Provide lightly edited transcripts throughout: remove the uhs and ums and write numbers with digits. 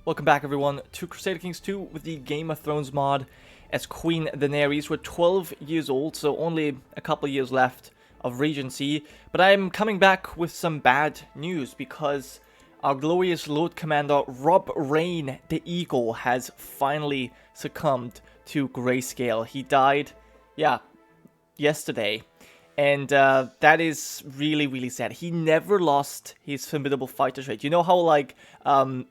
Welcome back everyone to Crusader Kings 2 with the Game of Thrones mod as Queen Daenerys. We're 12 years old, so only a couple years left of Regency. But I'm coming back with some bad news because our glorious Lord Commander Robb Rayne the Eagle has finally succumbed to grayscale. He died, yesterday. And that is really sad. He never lost his formidable fighter trait. You know how, like,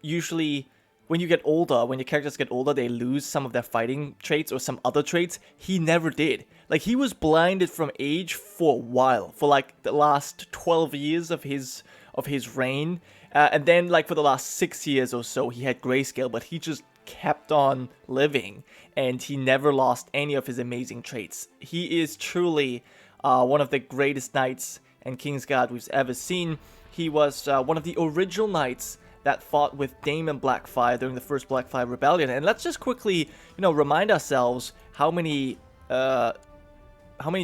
usually when you get older, when your characters get older, they lose some of their fighting traits or some other traits? He never did. Like, he was blinded from age for a while, for like the last 12 years of his reign. And then, like, for the last 6 years or so, he had grayscale, but he just kept on living. And he never lost any of his amazing traits. He is truly one of the greatest knights and Kingsguard we've ever seen. He was one of the original knights that fought with Daemon Blackfyre during the first Blackfyre rebellion. And let's just quickly, remind ourselves how many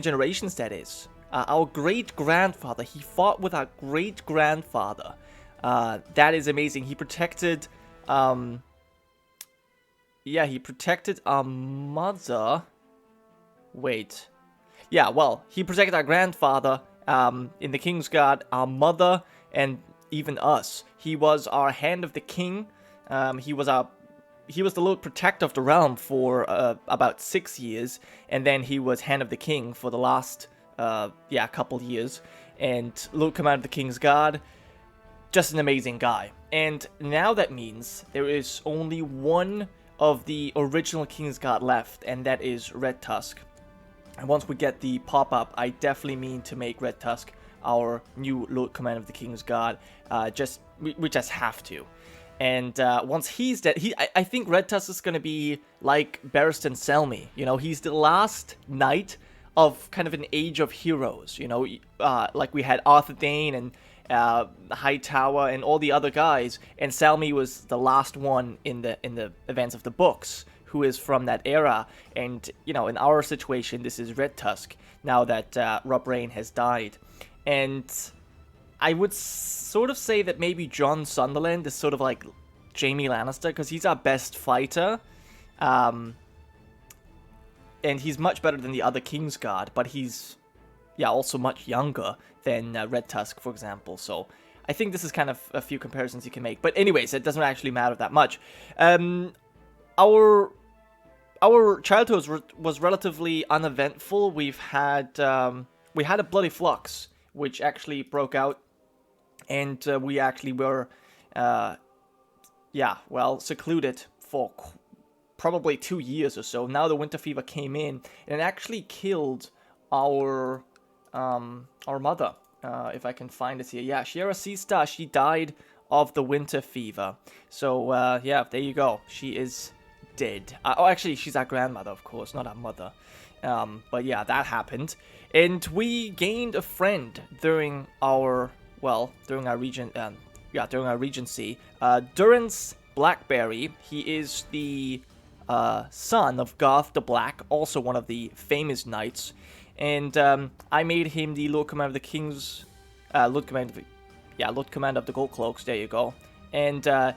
generations that is. Our great-grandfather, he fought with our great-grandfather. That is amazing. He protected, he protected our mother. Wait. Yeah, well, he protected our grandfather in the Kingsguard, our mother, and even us. He was our Hand of the King. He was the Lord Protector of the realm for about 6 years, and then he was Hand of the King for the last couple years, and Lord Commander of the Kingsguard. Just an amazing guy. And now that means there is only one of the original Kingsguard left, and that is Redtusk. And once we get the pop-up, I definitely mean to make Redtusk our new Lord Commander of the Kingsguard. We just have to. And once he's dead, I think Redtusk is going to be like Barristan Selmy. He's the last knight of kind of an age of heroes. Like we had Arthur Dayne and Hightower and all the other guys. And Selmy was the last one in the events of the books, who is from that era. And, in our situation, this is Redtusk, now that Robb Rayne has died. And I would sort of say that maybe Jon Sunderland is sort of like Jaime Lannister, because he's our best fighter. And he's much better than the other Kingsguard, but he's, also much younger than Redtusk, for example. So I think this is kind of a few comparisons you can make. But anyways, it doesn't actually matter that much. Our childhood was relatively uneventful. We had a bloody flux, which actually broke out, and we actually were, secluded for probably 2 years or so. Now the winter fever came in, and it actually killed our mother. If I can find it here, Shiera Seastar, she died of the winter fever. So there you go. She is dead. Actually, she's our grandmother, of course, not our mother. But yeah, that happened, and we gained a friend during our regency. Durrance Blackberry. He is the son of Garth the Black, also one of the famous knights, and I made him the Lord Commander of the Kings, Lord Commander of the Gold Cloaks. There you go, and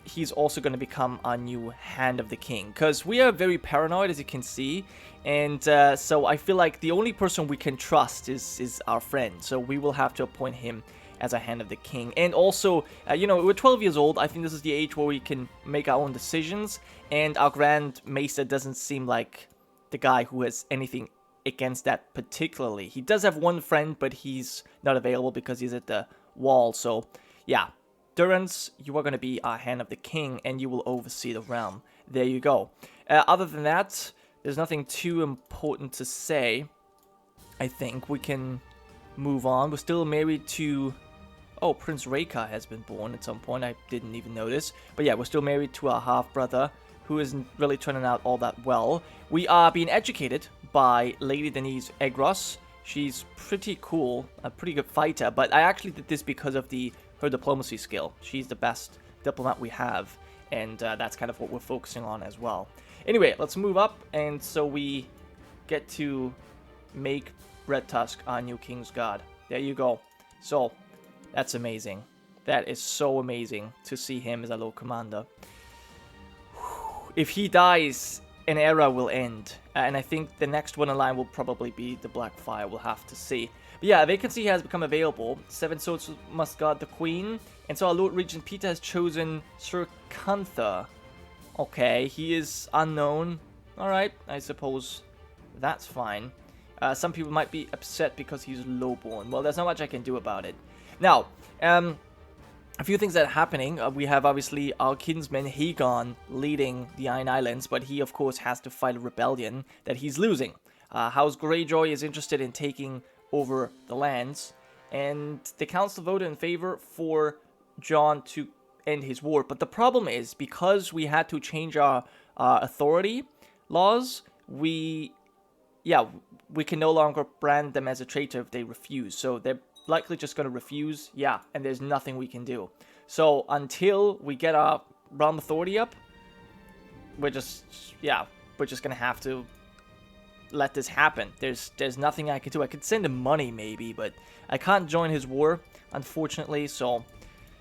he's also going to become our new Hand of the King, because we are very paranoid, as you can see, and so I feel like the only person we can trust is our friend, so we will have to appoint him as a Hand of the King. And also, we're 12 years old. I think this is the age where we can make our own decisions, and our Grand Maester doesn't seem like the guy who has anything against that particularly. He does have one friend, but he's not available because he's at the wall, so yeah. Durrance, you are going to be our Hand of the King, and you will oversee the realm. There you go. Other than that, there's nothing too important to say. I think we can move on. We're still married to... Oh, Prince Rhaegar has been born at some point. I didn't even notice. But yeah, we're still married to our half-brother, who isn't really turning out all that well. We are being educated by Lady Denise Egros. She's pretty cool, a pretty good fighter, but I actually did this because of her diplomacy skill. She's the best diplomat we have, and that's kind of what we're focusing on as well. Anyway, let's move up, and so we get to make Redtusk our new Kingsguard. There you go. So, that's amazing. That is so amazing to see him as a Lord Commander. If he dies, an era will end. And I think the next one in line will probably be the Blackfyre. We'll have to see. But yeah, a vacancy has become available. 7 swords must guard the Queen. And so our Lord Regent Peter has chosen Sir Gunther. Okay, he is unknown. Alright, I suppose that's fine. Some people might be upset because he's lowborn. Well, there's not much I can do about it. Now, a few things that are happening. We have obviously our kinsman Haegon leading the Iron Islands, but he of course has to fight a rebellion that he's losing. House Greyjoy is interested in taking over the lands, and the council voted in favor for Jon to end his war. But the problem is, because we had to change our authority laws, we can no longer brand them as a traitor if they refuse. So they're likely just going to refuse, and there's nothing we can do. So until we get our realm authority up, we're just going to have to let this happen. There's nothing I can do. I could send him money maybe, but I can't join his war, unfortunately. So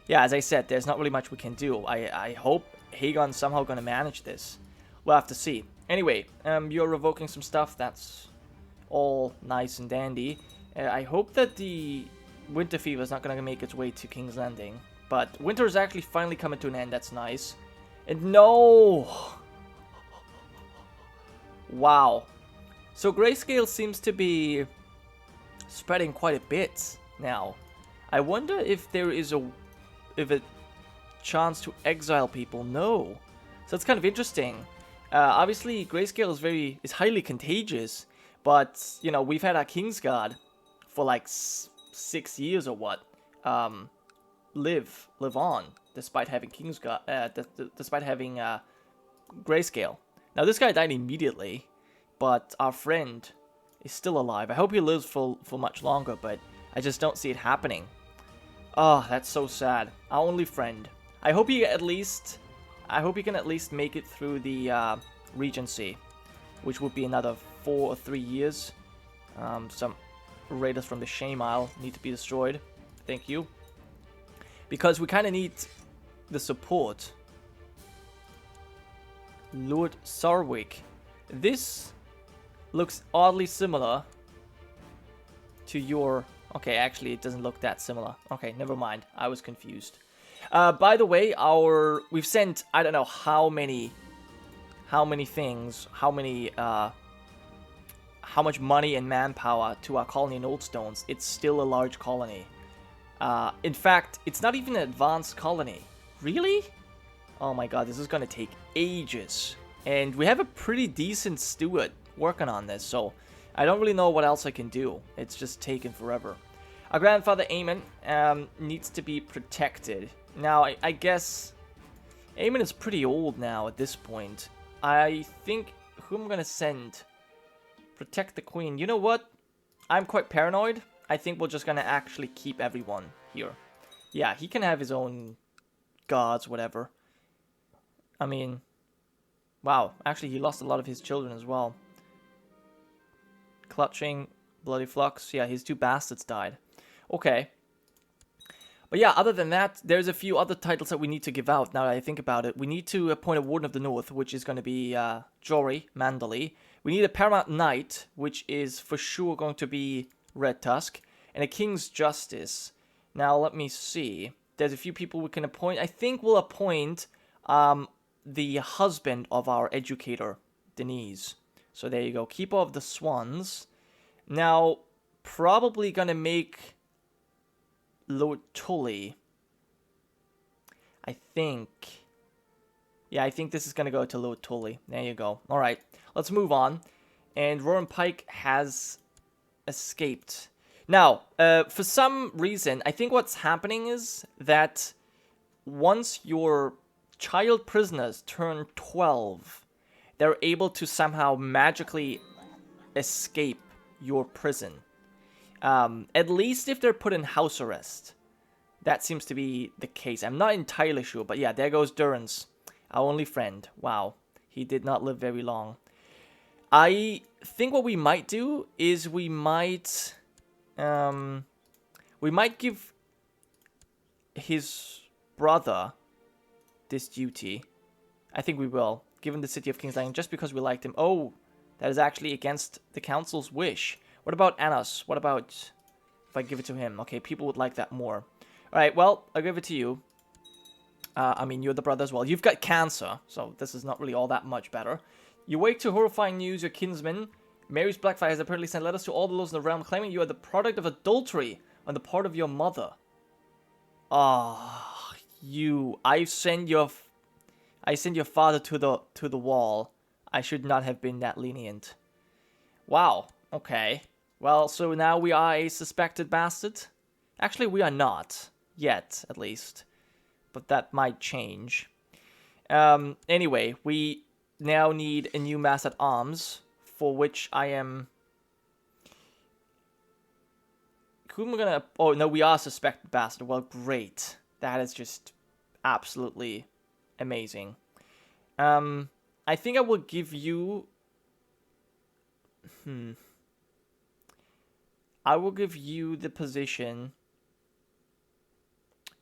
yeah, as I said, there's not really much we can do. I hope Haegon's somehow going to manage this. We'll have to see. Anyway, you're revoking some stuff. That's all nice and dandy. I hope that the winter fever is not going to make its way to King's Landing. But winter is actually finally coming to an end. That's nice. And no! Wow. So Grayscale seems to be spreading quite a bit now. I wonder if there is a chance to exile people. No. So it's kind of interesting. Obviously, Grayscale is highly contagious. But, you know, we've had our Kingsguard for like 6 years or what, live on, despite having despite having Grayscale. Now this guy died immediately, but our friend is still alive. I hope he lives for much longer, but I just don't see it happening. Oh, that's so sad. Our only friend. I hope he can at least make it through the Regency, which would be another 4 or 3 years. Some raiders from the Shame Isle need to be destroyed. Thank you. Because we kind of need the support. Lord Sarwick. This looks oddly similar to your... Okay, actually it doesn't look that similar. Okay, never mind. I was confused. By the way, we've sent, I don't know how many things, how much money and manpower to our colony in Oldstones. It's still a large colony. In fact, it's not even an advanced colony. Really? Oh my god, this is gonna take ages. And we have a pretty decent steward working on this, so I don't really know what else I can do. It's just taken forever. Our grandfather Aemon needs to be protected. Now, I guess Aemon is pretty old now at this point. I think who I'm gonna send... Protect the Queen. You know what? I'm quite paranoid. I think we're just gonna actually keep everyone here. Yeah, he can have his own guards, whatever. I mean, wow. Actually, he lost a lot of his children as well. Clutching, Bloody Flux. Yeah, his 2 bastards died. Okay. But yeah, other than that, there's a few other titles that we need to give out. Now that I think about it, we need to appoint a Warden of the North, which is going to be Jory Manderley. We need a Paramount Knight, which is for sure going to be Redtusk, and a King's Justice. Now, let me see. There's a few people we can appoint. I think we'll appoint the husband of our educator, Denise. So there you go. Keeper of the Swans. Now, probably going to make Lord Tully. I think... Yeah, I think this is going to go to Lord Tully. There you go. Alright, let's move on. And Roran Pike has escaped. Now, for some reason, I think what's happening is that once your child prisoners turn 12, they're able to somehow magically escape your prison. At least if they're put in house arrest. That seems to be the case. I'm not entirely sure, but yeah, there goes Durrance. Our only friend. Wow. He did not live very long. I think what we might do is we might give his brother this duty? I think we will. Given the city of King's Landing, just because we liked him. Oh, that is actually against the council's wish. What about Anos? What about if I give it to him? Okay, people would like that more. Alright, well, I'll give it to you. I mean, you're the brother as well. You've got cancer, so this is not really all that much better. You wake to horrifying news. Your kinsman, Mary's Blackfyre, has apparently sent letters to all the lords in the realm claiming you are the product of adultery on the part of your mother. Ah, I send your father to the wall. I should not have been that lenient. Wow. Okay. Well, so now we are a suspected bastard? Actually, we are not. Yet, at least. But that might change. Anyway, we now need a new Master at Arms, for which I am... Who am I gonna... Oh, no, we are suspected bastard. Well, great. That is just absolutely amazing. I think I will give you... I will give you the position...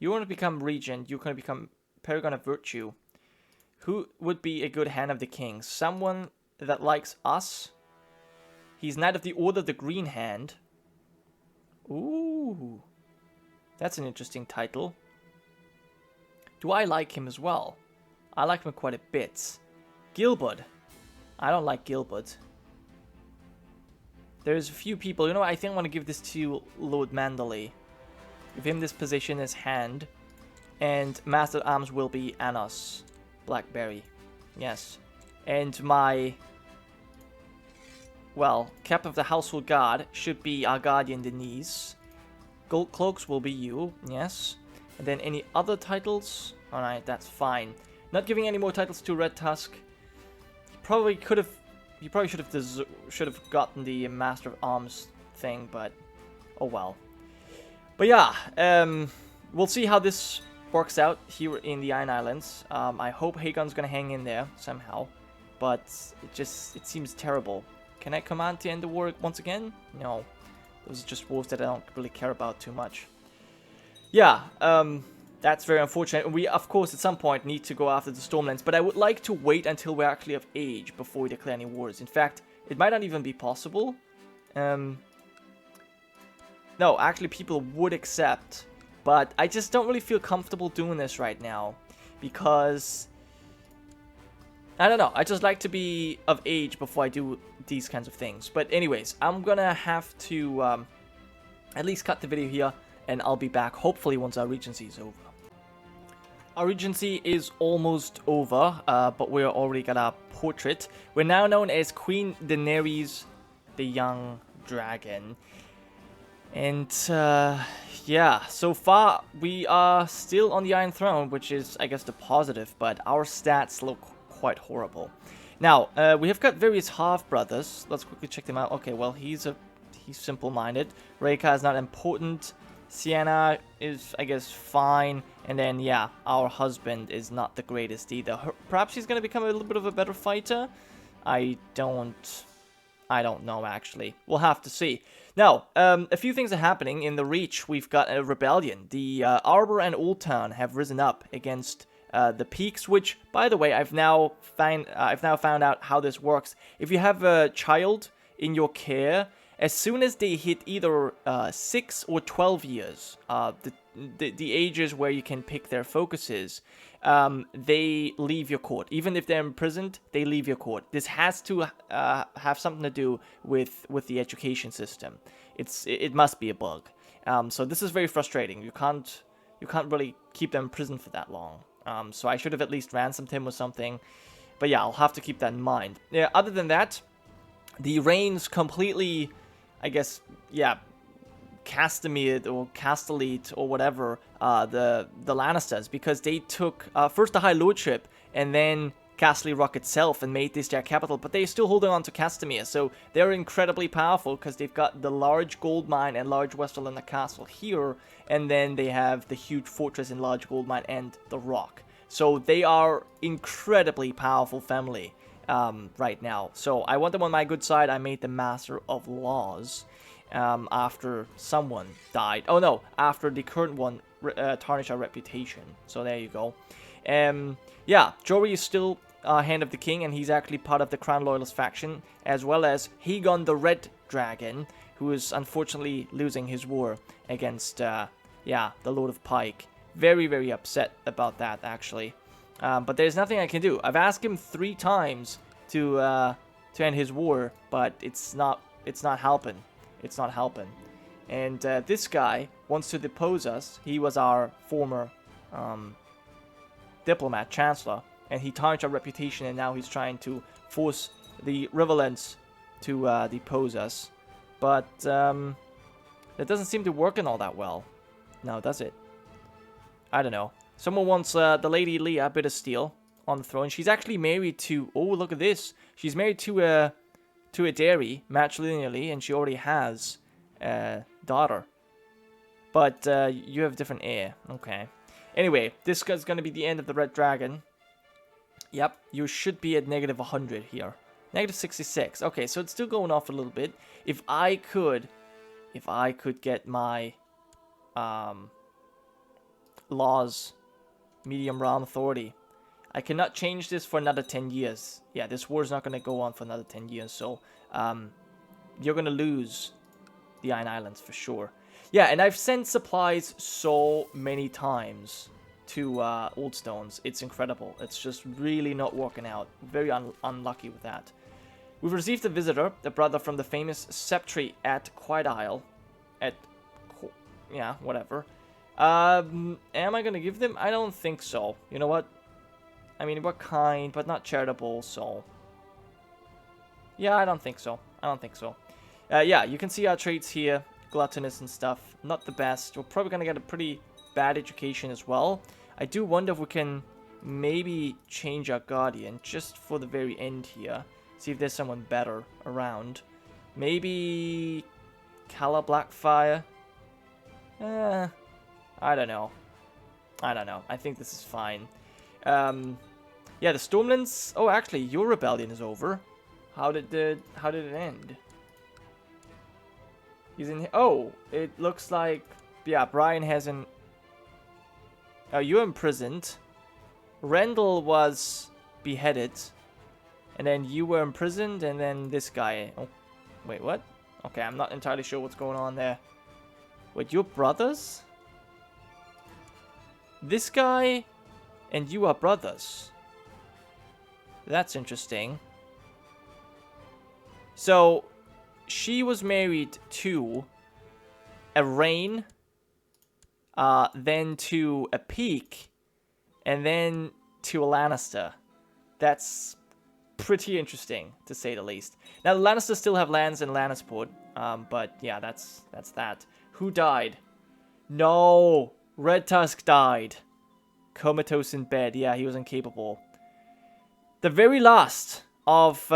You want to become regent. You're going to become paragon of virtue. Who would be a good hand of the king? Someone that likes us. He's knight of the order of the green hand. Ooh. That's an interesting title. Do I like him as well? I like him quite a bit. Gilbert. I don't like Gilbert. There's a few people. You know what? I think I want to give this to Lord Mandalay. Give him this position as hand. And Master at Arms will be Anos Blackberry. Yes. And my... Well, Captain of the Household Guard should be our Guardian Denise. Gold Cloaks will be you. Yes. And then any other titles? Alright, that's fine. Not giving any more titles to Redtusk. He probably could have... He probably should have gotten the Master of Arms thing, but... Oh well. But yeah, we'll see how this works out here in the Iron Islands. I hope Hagon's gonna hang in there somehow, but it seems terrible. Can I command to end the war once again? No, those are just wars that I don't really care about too much. Yeah, that's very unfortunate. We, of course, at some point need to go after the Stormlands, but I would like to wait until we're actually of age before we declare any wars. In fact, it might not even be possible. No, actually people would accept, but I just don't really feel comfortable doing this right now, because, I don't know, I just like to be of age before I do these kinds of things. But anyways, I'm gonna have to at least cut the video here, and I'll be back hopefully once our Regency is over. Our Regency is almost over, but we're already got our portrait. We're now known as Queen Daenerys, the Young Dragon. And, yeah, so far we are still on the Iron Throne, which is, I guess, the positive, but our stats look quite horrible. Now, we have got various half-brothers. Let's quickly check them out. Okay, well, he's simple-minded. Reika is not important. Sienna is, I guess, fine. And then, yeah, our husband is not the greatest either. Perhaps he's going to become a little bit of a better fighter? I don't know, actually. We'll have to see. Now, a few things are happening. In the Reach, we've got a rebellion. The Arbor and Old Town have risen up against the Peaks, which, by the way, I've now found out how this works. If you have a child in your care, as soon as they hit either 6 or 12 years, the ages where you can pick their focuses, they leave your court. Even if they're imprisoned, they leave your court. This has to have something to do with the education system. It must be a bug. So this is very frustrating. You can't really keep them in prison for that long. So I should have at least ransomed him or something. But yeah, I'll have to keep that in mind. Yeah. Other than that, the reigns completely, I guess, yeah, Castamere or Castellite or whatever, the Lannisters, because they took first the High Lordship and then Castle Rock itself and made this their capital, but they're still holding on to Castamere, so they're incredibly powerful because they've got the large gold mine and large Westerlander castle here, and then they have the huge fortress and large gold mine and the rock. So they are incredibly powerful family right now. So I want them on my good side. I made them Master of Laws after someone died. Oh no, after the current one tarnish our reputation. So there you go. Yeah, Jory is still Hand of the King, and he's actually part of the Crown Loyalist faction, as well as Hagon the Red Dragon, who is unfortunately losing his war against, yeah, the Lord of Pike. Very, very upset about that, actually. But there's nothing I can do. I've asked him 3 times to end his war, but it's not helping. It's not helping. And this guy wants to depose us. He was our former diplomat, chancellor, and he tarnished our reputation, and now he's trying to force the Riverlands to depose us. But that doesn't seem to work all that well. No, does it? I don't know. Someone wants the Lady Leah Bittersteel on the throne. She's actually married to... Oh, look at this. She's married to a dairy, matrilineally, and she already has a daughter. But you have different heir. Okay. Anyway, this is going to be the end of the Red Dragon. Yep, you should be at negative 100 here. Negative 66. Okay, so it's still going off a little bit. If I could get my laws medium realm authority, I cannot change this for another 10 years. Yeah, this war is not going to go on for another 10 years, so you're going to lose the Iron Islands for sure. Yeah, and I've sent supplies so many times to Old Stones. It's incredible. It's just really not working out. Very unlucky with that. We've received a visitor, a brother from the famous Septry at Quiet Isle. Yeah, whatever. Am I going to give them? I don't think so. You know what? I mean, we're kind, but not charitable, so... Yeah, I don't think so. I don't think so. Yeah, you can see our traits here. Gluttonous and stuff. Not the best. We're probably going to get a pretty bad education as well. I do wonder if we can maybe change our Guardian just for the very end here. See if there's someone better around. Maybe... Calla Blackfyre? I don't know. I don't know. I think this is fine. Yeah, the Stormlands... Oh, actually, your rebellion is over. How did it end? He's in... Oh, it looks like... Yeah, Brian hasn't... Oh, you're imprisoned. Rendell was beheaded. And then you were imprisoned, and then this guy... Oh, wait, what? Okay, I'm not entirely sure what's going on there. Wait, you're brothers? This guy and you are brothers. That's interesting. So, she was married to a Rain, then to a Peak, and then to a Lannister. That's pretty interesting, to say the least. Now, the Lannisters still have lands in Lannisport, but yeah, that's that. Who died? No! Redtusk died. Comatose in bed. Yeah, he was incapable. The very last of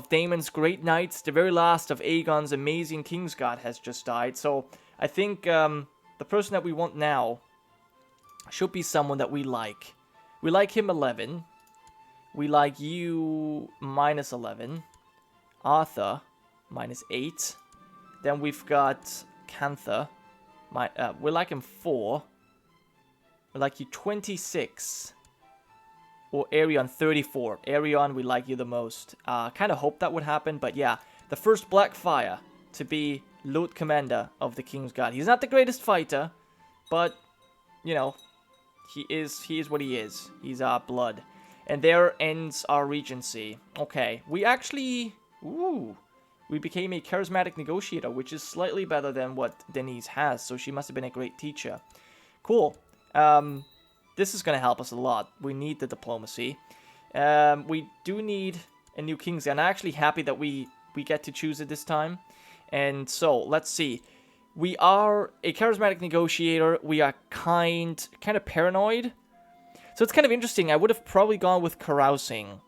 Daemon's great knights, the very last of Aegon's amazing Kingsguard has just died. So I think the person that we want now should be someone that we like. We like him 11. We like you minus 11. Arthur minus 8. Then we've got Cantha. We like him 4. We like you 26. Or Aerion 34. Aerion, we like you the most. Kind of hoped that would happen, but yeah. The first Blackfyre to be Lord Commander of the Kingsguard. He's not the greatest fighter, but, you know, he is what he is. He's our blood. And there ends our regency. Okay, we actually... Ooh. We became a charismatic negotiator, which is slightly better than what Denise has, so she must have been a great teacher. Cool. This is going to help us a lot. We need the diplomacy. We do need a new king's, and I'm actually happy that we get to choose it this time. And so, let's see. We are a charismatic negotiator. We are kind of paranoid. So it's kind of interesting. I would have probably gone with carousing.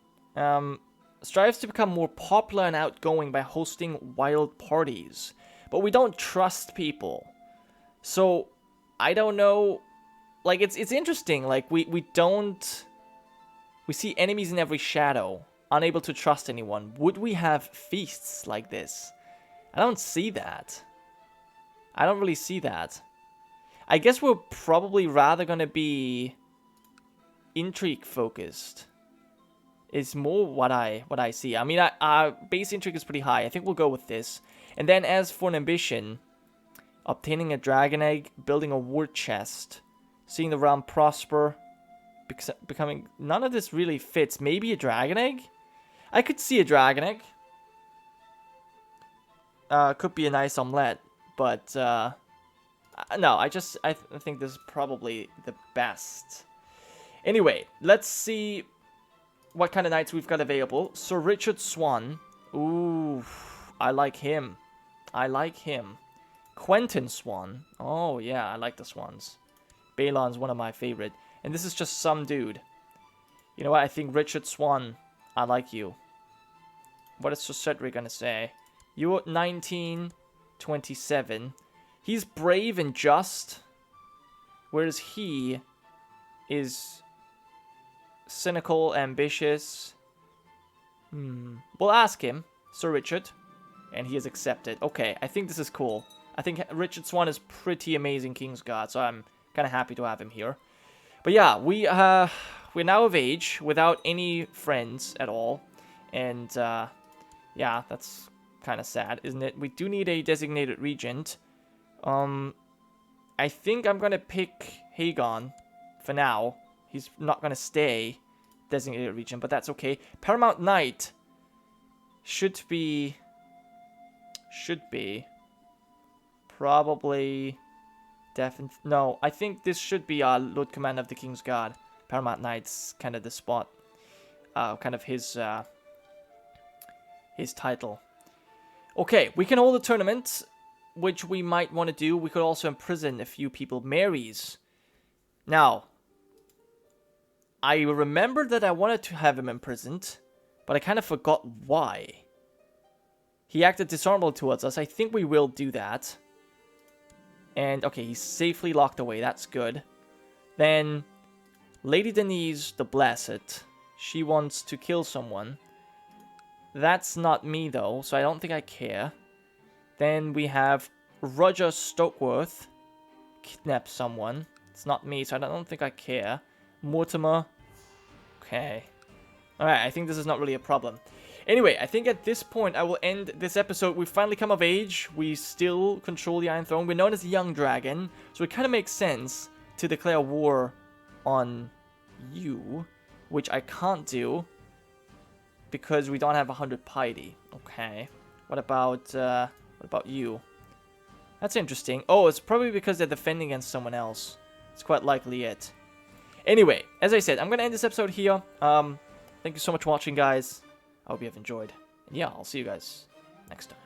Strives to become more popular and outgoing by hosting wild parties. But we don't trust people. So, I don't know. Like, it's interesting. Like, we don't... We see enemies in every shadow. Unable to trust anyone. Would we have feasts like this? I don't see that. I don't really see that. I guess we're probably rather gonna be intrigue focused. Is more what I see. I mean, our base intrigue is pretty high. I think we'll go with this. And then as for an ambition, obtaining a dragon egg, building a war chest, seeing the realm prosper, becoming... None of this really fits. Maybe a dragon egg? I could see a dragon egg. Could be a nice omelette, but no, I think this is probably the best. Anyway, let's see what kind of knights we've got available. Sir Richard Swan. Ooh, I like him. I like him. Quentin Swan. Oh, yeah, I like the Swans. Balon's one of my favorite. And this is just some dude. You know what? I think Richard Swan, I like you. What is Sir Cedric gonna say? You're 19, 27. He's brave and just. Whereas he is cynical, ambitious. We'll ask him, Sir Richard. And he has accepted. Okay, I think this is cool. I think Richard Swan is pretty amazing Kingsguard, so I'm kind of happy to have him here. But yeah, we're now of age without any friends at all. And yeah, that's kind of sad, isn't it? We do need a designated regent. I think I'm going to pick Hagon for now. He's not going to stay designated regent, but that's okay. Paramount Knight should be probably no, I think this should be our Lord Commander of the Kingsguard. Paramount Knight's kind of the spot, kind of his title. Okay, we can hold a tournament, which we might want to do. We could also imprison a few people. Mary's. Now, I remember that I wanted to have him imprisoned, but I kind of forgot why. He acted dishonorable towards us. I think we will do that. And, okay, he's safely locked away. That's good. Then, Lady Denise the Blessed. She wants to kill someone. That's not me, though, so I don't think I care. Then we have Roger Stokeworth. Kidnap someone. It's not me, so I don't think I care. Mortimer. Okay. Alright, I think this is not really a problem. Anyway, I think at this point I will end this episode. We've finally come of age. We still control the Iron Throne. We're known as the Young Dragon, so it kind of makes sense to declare war on you, which I can't do because we don't have 100 piety. Okay. What about you? That's interesting. Oh, it's probably because they're defending against someone else. It's quite likely it. Anyway, as I said, I'm going to end this episode here. Thank you so much for watching, guys. I hope you have enjoyed. And yeah, I'll see you guys next time.